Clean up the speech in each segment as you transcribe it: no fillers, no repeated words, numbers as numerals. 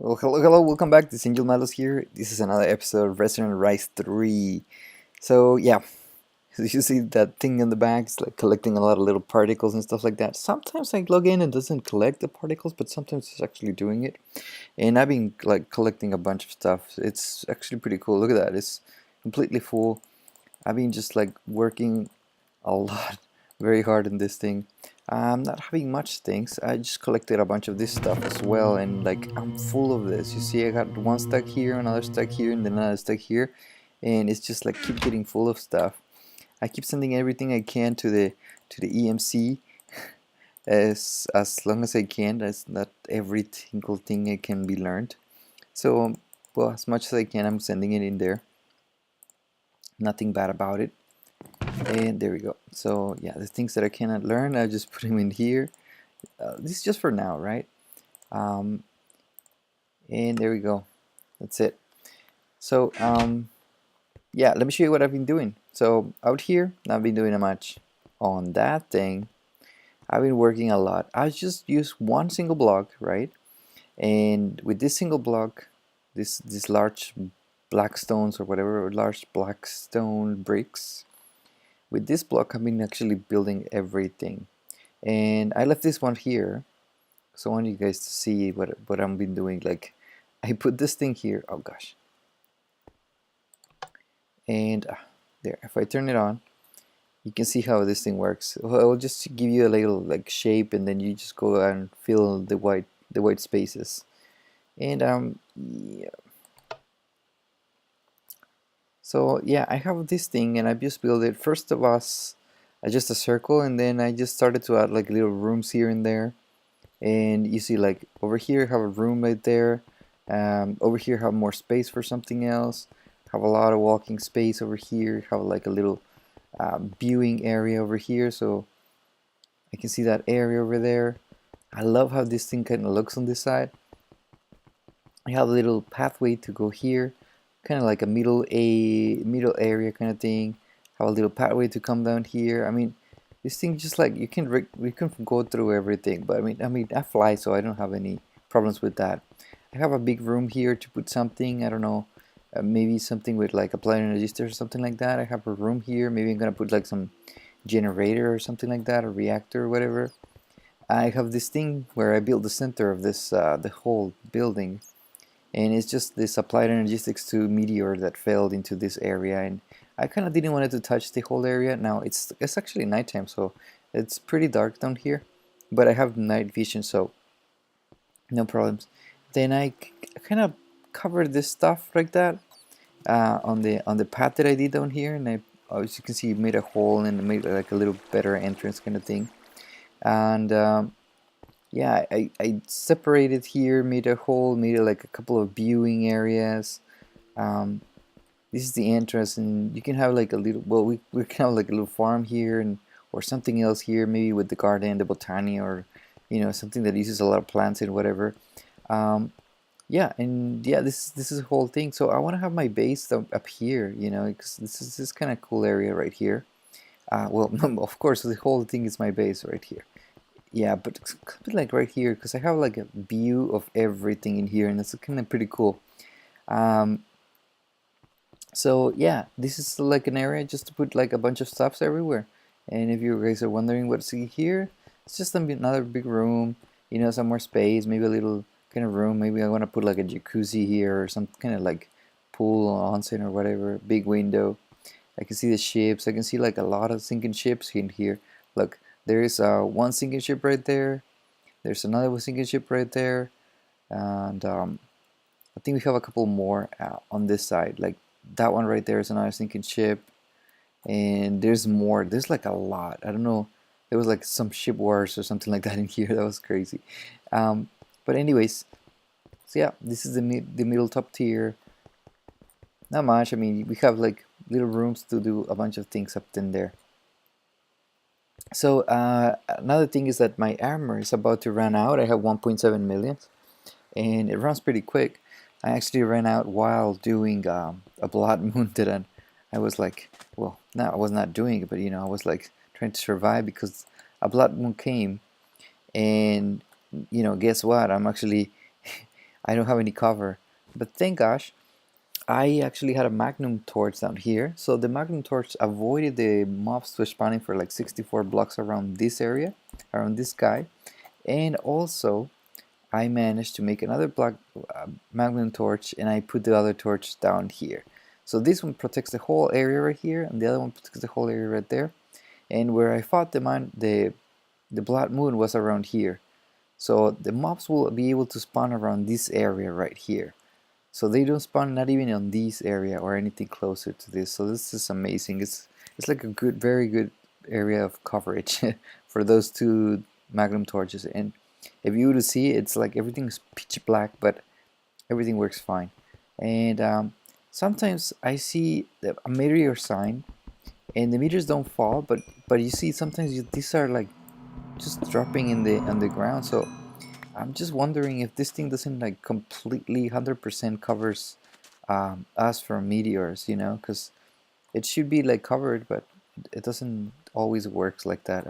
Well, hello, welcome back. This is Angel Malos here. This is another episode of Resonant Rise 3. So, yeah, you see that thing in the back? It's like collecting a lot of little particles and stuff like that. Sometimes I log in and doesn't collect the particles, but sometimes it's actually doing it. And I've been like collecting a bunch of stuff. It's actually pretty cool. Look at that. It's completely full. I've been just like working a lot, very hard in this thing. I'm not having much things. I just collected a bunch of this stuff as well, and like I'm full of this. You see, I got one stack here, another stack here, and then another stack here, and it's just like keep getting full of stuff. I keep sending everything I can to the EMC as long as I can. That's not every single thing I can be learned. So, well, as much as I can, I'm sending it in there. Nothing bad about it. And there we go. So yeah, the things that I cannot learn, I just put them in here. This is just for now, right? Um, and there we go. That's it. So yeah, let me show you what I've been doing. So out here, not been doing much. On that thing, I've been working a lot. I just use one single block, right? And with this single block, this large black stones or whatever, or large black stone bricks. With this block, I've been actually building everything. And I left this one here, so I want you guys to see what I've been doing. Like, I put this thing here. Oh gosh. And there, if I turn it on, you can see how this thing works. Well, I'll just give you a little like shape, and then you just go and fill the white spaces. And yeah. So yeah, I have this thing, and I just built it first of us, just a circle, and then I just started to add like little rooms here and there. And you see like over here have a room right there, over here have more space for something else, have a lot of walking space over here, have like a little viewing area over here, so I can see that area over there. I love how this thing kind of looks on this side. I have a little pathway to go here, kind of like a middle area kind of thing. Have a little pathway to come down here. I mean, this thing just like we can go through everything. But I mean I fly, so I don't have any problems with that. I have a big room here to put something. I don't know, maybe something with like a planar register or something like that. I have a room here. Maybe I'm gonna put like some generator or something like that, a reactor or whatever. I have this thing where I build the center of this the whole building, and it's just this applied energistics to meteor that fell into this area, and I kind of didn't want it to touch the whole area. Now it's actually nighttime, so it's pretty dark down here, but I have night vision, so no problems. Then I kind of covered this stuff like that on the path that I did down here, and I, as you can see, made a hole and made like a little better entrance kind of thing. And yeah, I separated here, made a hole, made like a couple of viewing areas. Um, this is the entrance, and you can have like a little, well, we can have like a little farm here, and or something else here, maybe with the garden, the botany, or something that uses a lot of plants and whatever. Um, yeah, and yeah, this is the whole thing. So I want to have my base up here, because this is kind of cool area right here. Well, of course, the whole thing is my base right here. Yeah, but it's kind of like right here, because I have like a view of everything in here, and that's kind of pretty cool. Um, so yeah, this is like an area just to put like a bunch of stuffs everywhere. And if you guys are wondering what's in here, it's just another big room, some more space, maybe a little kind of room. Maybe I want to put like a jacuzzi here or some kind of like pool or onsen or whatever. Big window. I can see the ships. I can see like a lot of sinking ships in here. Look, there is one sinking ship right there. There's another sinking ship right there, and I think we have a couple more on this side. Like that one right there is another sinking ship, and there's more. There's like a lot. I don't know. There was like some ship wars or something like that in here. That was crazy. But anyways, so yeah, this is the middle top tier. Not much. I mean, we have like little rooms to do a bunch of things up in there. So another thing is that my armor is about to run out. I have 1.7 million, and it runs pretty quick. I actually ran out while doing a blood moon that I was like, well, no, I was not doing it, but I was like trying to survive because a blood moon came, and guess what? I'm actually I don't have any cover. But thank gosh, I actually had a magnum torch down here, so the magnum torch avoided the mobs to spawning for like 64 blocks around this area, around this guy, and also I managed to make another black magnum torch, and I put the other torch down here. So this one protects the whole area right here, and the other one protects the whole area right there. And where I fought the blood moon was around here. So the mobs will be able to spawn around this area right here. So they don't spawn not even on this area or anything closer to this. So this is amazing. It's like a good, very good area of coverage for those two magnum torches. And if you were to see, it's like everything's pitch black, but everything works fine. And sometimes I see a meteor sign, and the meteors don't fall, but you see sometimes these are like just dropping in the on the ground. So I'm just wondering if this thing doesn't like completely 100% covers us from meteors, you know, because it should be like covered, but it doesn't always works like that.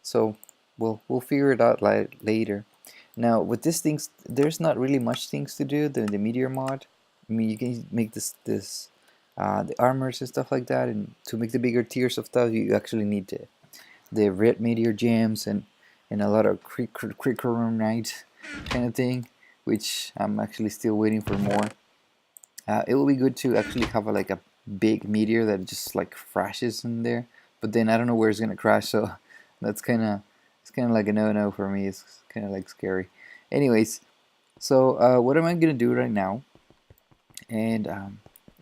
So we'll figure it out later. Now with these things, there's not really much things to do. The meteor mod, I mean, you can make this the armors and stuff like that, and to make the bigger tiers of stuff, you actually need the red meteor gems and a lot of crickleronite kind of thing, which I'm actually still waiting for more. It will be good to actually have like a big meteor that just like crashes in there, but then I don't know where it's gonna crash, so that's it's kind of like a no-no for me. It's kind of like scary. Anyways, so what am I gonna do right now? And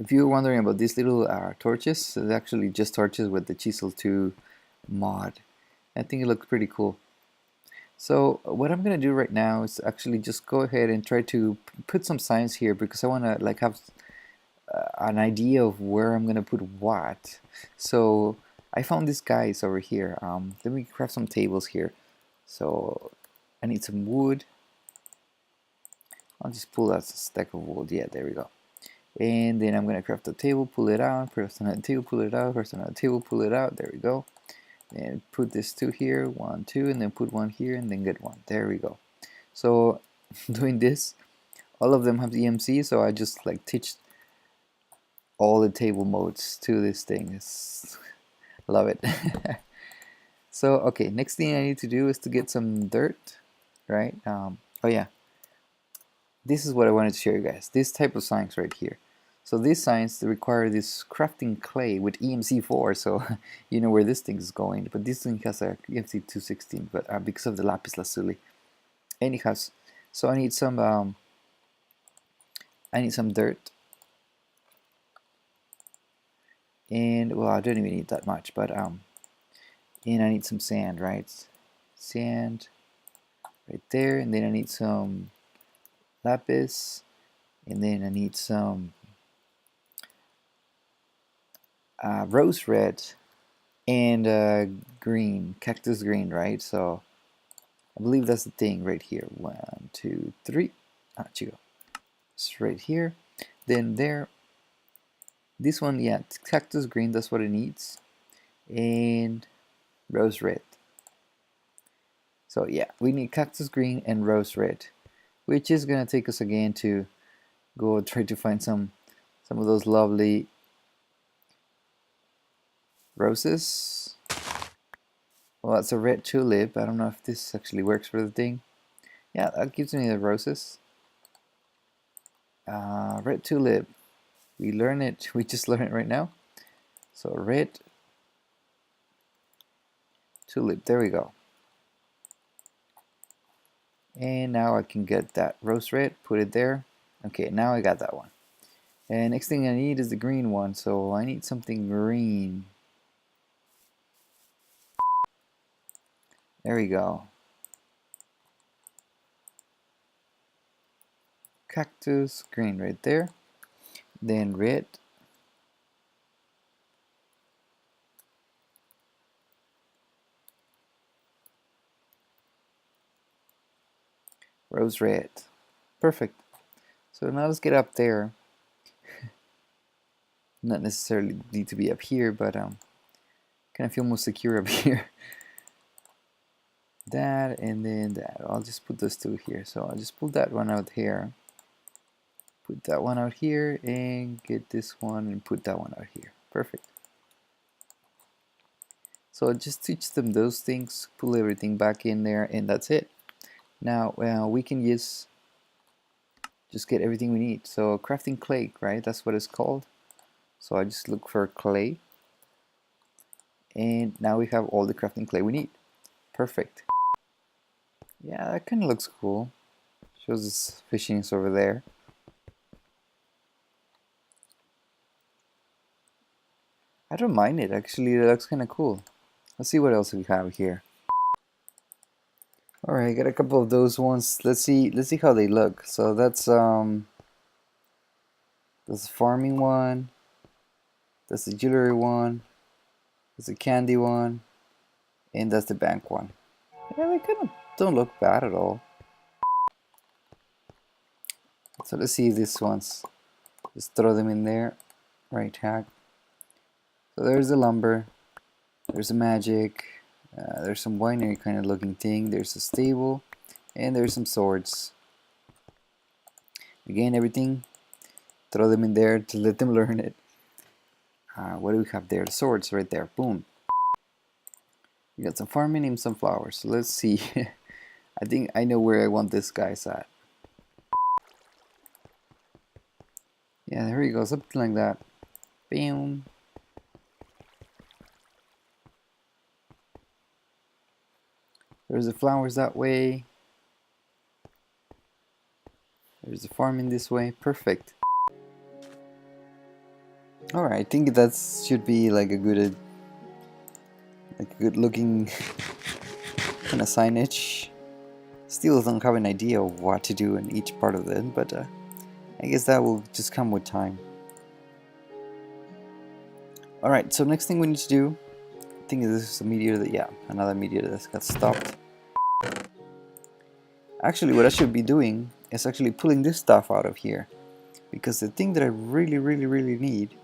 if you're wondering about these little torches, it's actually just torches with the Chisel 2 mod. I think it looks pretty cool. So what I'm gonna do right now is actually just go ahead and try to put some signs here, because I want to like have an idea of where I'm gonna put what. So I found these guys over here. Let me craft some tables here. So I need some wood. I'll just pull out a stack of wood. Yeah, there we go. And then I'm gonna craft a table, pull it out, craft another table, pull it out, craft another table, pull it out. There we go. And put this two here, 1, 2, and then put one here, and then get one. There we go. So doing this, all of them have the EMC, so I just like teach all the table modes to this thing. Love it. So okay, next thing I need to do is to get some dirt, right? Oh yeah, this is what I wanted to show you guys. This type of signs right here. So these signs require this crafting clay with EMC4, so you know where this thing is going. But this thing has a EMC216, but because of the lapis lazuli, and it has. So I need some dirt, and well, I don't even need that much, but and I need some sand, right? Sand right there, and then I need some lapis, and then I need some rose red and green, cactus green, right? So I believe that's the thing right here. 1, 2, 3. Chico. It's right here. Then there. This one, yeah, cactus green, that's what it needs. And rose red. So yeah, we need cactus green and rose red, which is gonna take us again to go try to find some of those lovely roses. Well, that's a red tulip. I don't know if this actually works for the thing. Yeah, that gives me the roses. Red tulip. We learn it. We just learned it right now. So red tulip. There we go. And now I can get that rose red. Put it there. Okay, now I got that one. And next thing I need is the green one. So I need something green. There we go. Cactus green right there. Then red. Rose red. Perfect. So now let's get up there. Not necessarily need to be up here, but kind of feel more secure up here. that and then that. I'll just put those two here. So I'll just pull that one out here, put that one out here, and get this one and put that one out here. Perfect. So I'll just teach them those things, pull everything back in there, and that's it. Now we can just get everything we need. So crafting clay, right? That's what it's called. So I just look for clay, and now we have all the crafting clay we need. Perfect. Yeah, that kind of looks cool. Shows us fishings over there. I don't mind it, actually. It looks kind of cool. Let's see what else we have here. All right, got a couple of those ones. Let's see how they look. So that's the farming one. That's the jewelry one. That's the candy one, and that's the bank one. Yeah, they kind of don't look bad at all. So let's see these ones. Just throw them in there. Right hack. So there's the lumber. There's the magic. There's some winery kind of looking thing. There's a stable, and there's some swords. Again, everything. Throw them in there to let them learn it. What do we have there? The swords right there. Boom. We got some farming and some flowers. So let's see. I think I know where I want this guy's at. Yeah, there we go. Something like that. Bam. There's the flowers that way. There's the farming this way. Perfect. Alright, I think that should be like a good looking kind of signage. Still don't have an idea of what to do in each part of it, but I guess that will just come with time. Alright, so next thing we need to do, I think this is a meteor that, yeah, another meteor that's got stopped. Actually, what I should be doing is actually pulling this stuff out of here, because the thing that I really need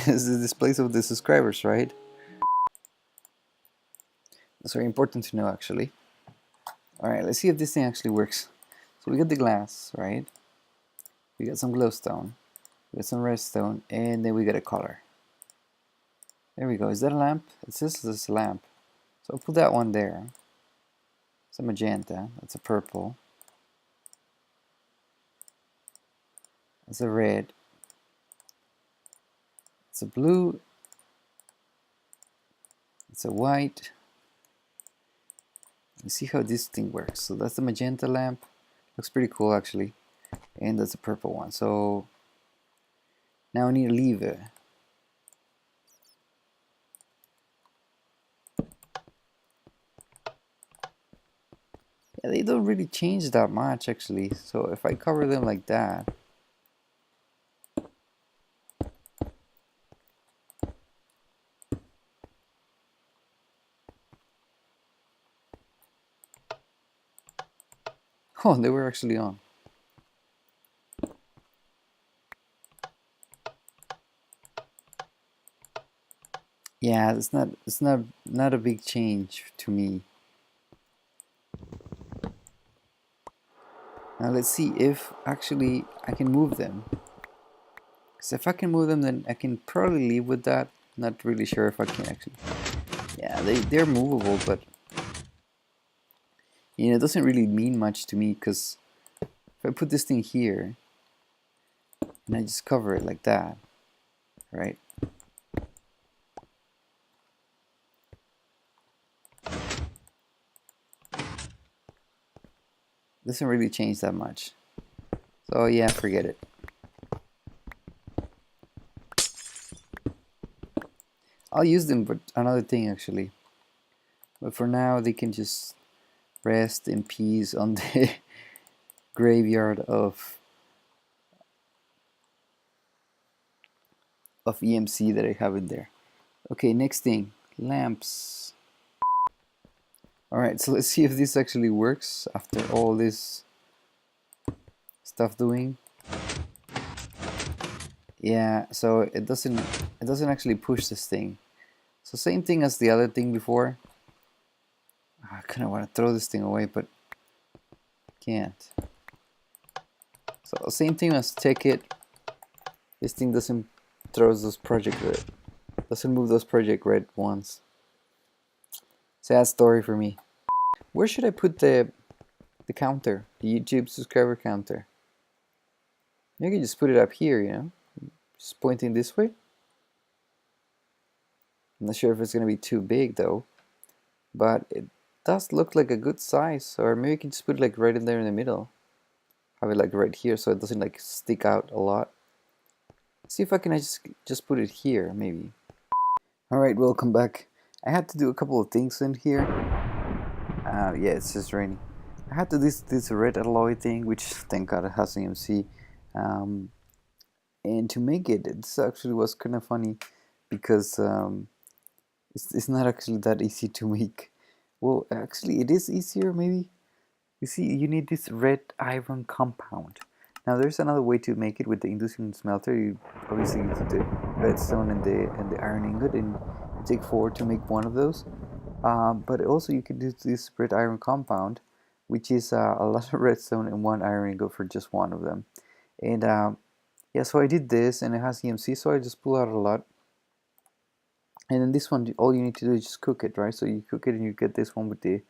is the displays of the subscribers, right? That's very important to know, actually. Alright, let's see if this thing actually works. So we got the glass, right? We got some glowstone, we got some redstone, and then we got a color. There we go. Is that a lamp? It says this a lamp. So I'll put that one there. It's a magenta. That's a purple. That's a red. It's a blue. It's a white. You see how this thing works. So that's the magenta lamp. Looks pretty cool, actually. And that's a purple one. So now I need a lever. Yeah, they don't really change that much, actually. So if I cover them like that, oh, they were actually on. Yeah, it's not a big change to me. Now let's see if actually I can move them. Because if I can move them, then I can probably live with that. Not really sure if I can actually. Yeah, they're movable, but you know, it doesn't really mean much to me, because if I put this thing here and I just cover it like that, right? Doesn't really change that much. So yeah, forget it. I'll use them for another thing, actually. But for now, they can just rest in peace on the graveyard of EMC that I have in there. Okay, next thing, lamps. Alright, so let's see if this actually works after all this stuff doing. Yeah, so it doesn't actually push this thing. So same thing as the other thing before. I kind of want to throw this thing away, but can't. So same thing as take it. This thing doesn't throws those project red. Doesn't move those project red ones. Sad story for me. Where should I put the counter? The YouTube subscriber counter. You can just put it up here, you know? Just pointing this way. I'm not sure if it's gonna be too big though. But it does look like a good size. Or maybe you can just put it like right in there in the middle. Have it like right here so it doesn't like stick out a lot. See if I can just put it here, maybe. Alright, welcome back. I had to do a couple of things in here. Yeah, it's just raining. I had to do this red alloy thing, which thank God it has EMC. And to make it, this actually was kind of funny because it's not actually that easy to make. Well, actually, it is easier, maybe. You see, you need this red iron compound. Now, there's another way to make it with the induction smelter. You obviously use the redstone and the iron ingot, and you take 4 to make one of those. But also, you can do this red iron compound, which is a lot of redstone and 1 iron ingot for just one of them. And yeah, so I did this, and it has EMC, so I just pull out a lot. And then this one, all you need to do is just cook it, right? So you cook it, and you get this one with the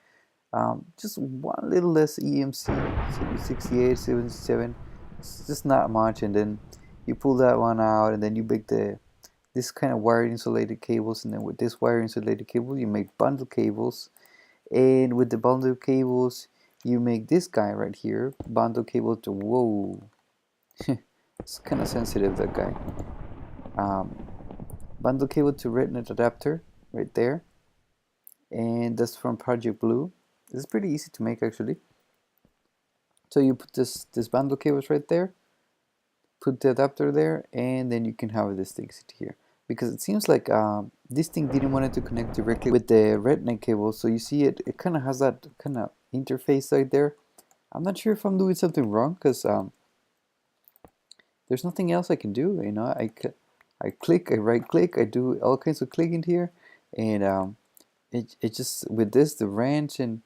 just one little less EMC, 68, 77. It's just not much, and then you pull that one out, and then you make this kind of wire insulated cables, and then with this wire insulated cable you make bundle cables, and with the bundle cables you make this guy right here, bundle cable to, whoa, it's kind of sensitive, that guy. Bundle cable to Resonant adapter right there, and that's from Project Blue. This is pretty easy to make, actually. So you put this bundle cables right there, put the adapter there, and then you can have this thing sit here. Because it seems like this thing didn't want it to connect directly with the Resonant cable, so you see it kind of has that kind of interface right there. I'm not sure if I'm doing something wrong, because there's nothing else I can do, you know. I click, I right click, I do all kinds of clicking here, and it just, with this, the wrench, and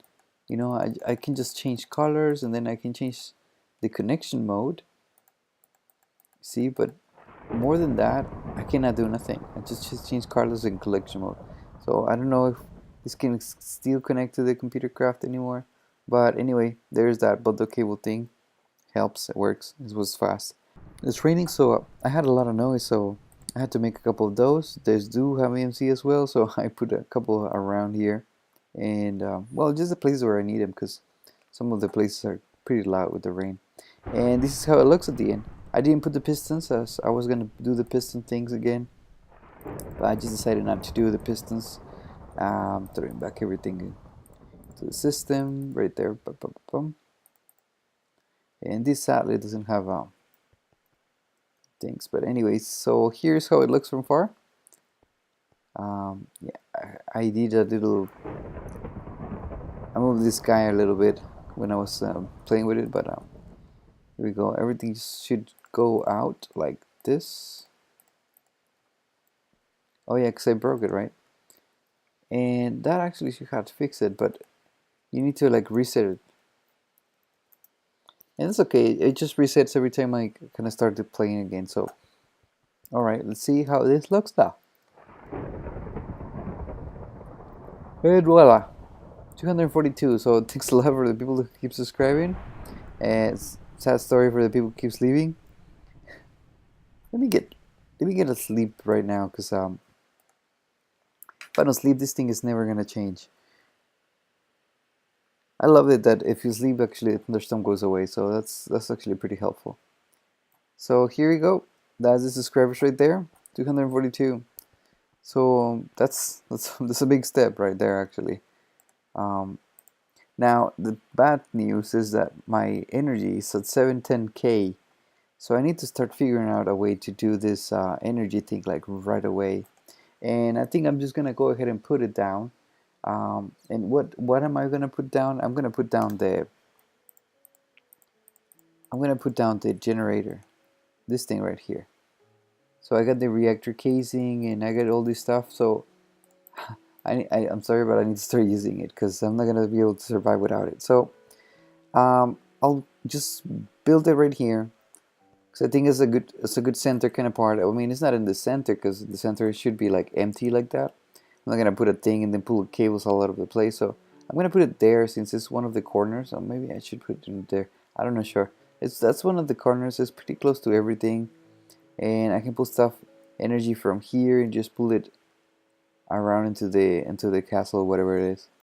you know, I can just change colors, and then I can change the connection mode. See, but more than that, I cannot do nothing. I just change colors and collection mode. So I don't know if this can still connect to the computer craft anymore. But anyway, there's that bundle cable thing. Helps, it works, it was fast. It's raining, so I had a lot of noise, so I had to make a couple of those. There's do have EMC as well, so I put a couple around here. And well, just the places where I need them, because some of the places are pretty loud with the rain. And this is how it looks at the end. I didn't put the pistons, as I was gonna do the piston things again, but I just decided not to do the pistons. Throwing back everything to the system right there. And this sadly doesn't have things, but anyways, so here's how it looks from far. Yeah, I did a little, I moved this guy a little bit when I was playing with it, but here we go. Everything should go out like this. Oh yeah, because I broke it, right? And that actually should have to fix it, but you need to like reset it. And it's okay, it just resets every time I kind of start playing again. So alright, let's see how this looks now. And voila, 242. So thanks a lot for the people who keep subscribing, and sad story for the people who keeps leaving. Let me get a sleep right now, because if I don't sleep, this thing is never gonna change. I love it that if you sleep, actually the thunderstorm goes away, so that's actually pretty helpful. So here we go. That's the subscribers right there, 242. So that's a big step right there, actually. Now the bad news is that my energy is at 710k, so I need to start figuring out a way to do this energy thing like right away. And I think I'm just gonna go ahead and put it down. And what am I gonna put down? I'm gonna put down the generator, this thing right here. So I got the reactor casing, and I got all this stuff. So I'm sorry, but I need to start using it because I'm not gonna be able to survive without it. So I'll just build it right here because I think it's a good center kind of part. I mean, it's not in the center because the center should be like empty like that. I'm not gonna put a thing and then pull cables all out of the place. So I'm gonna put it there since it's one of the corners. So maybe I should put it in there. I don't know, sure. That's one of the corners. It's pretty close to everything, and I can pull stuff energy from here and just pull it around into the castle, whatever it is.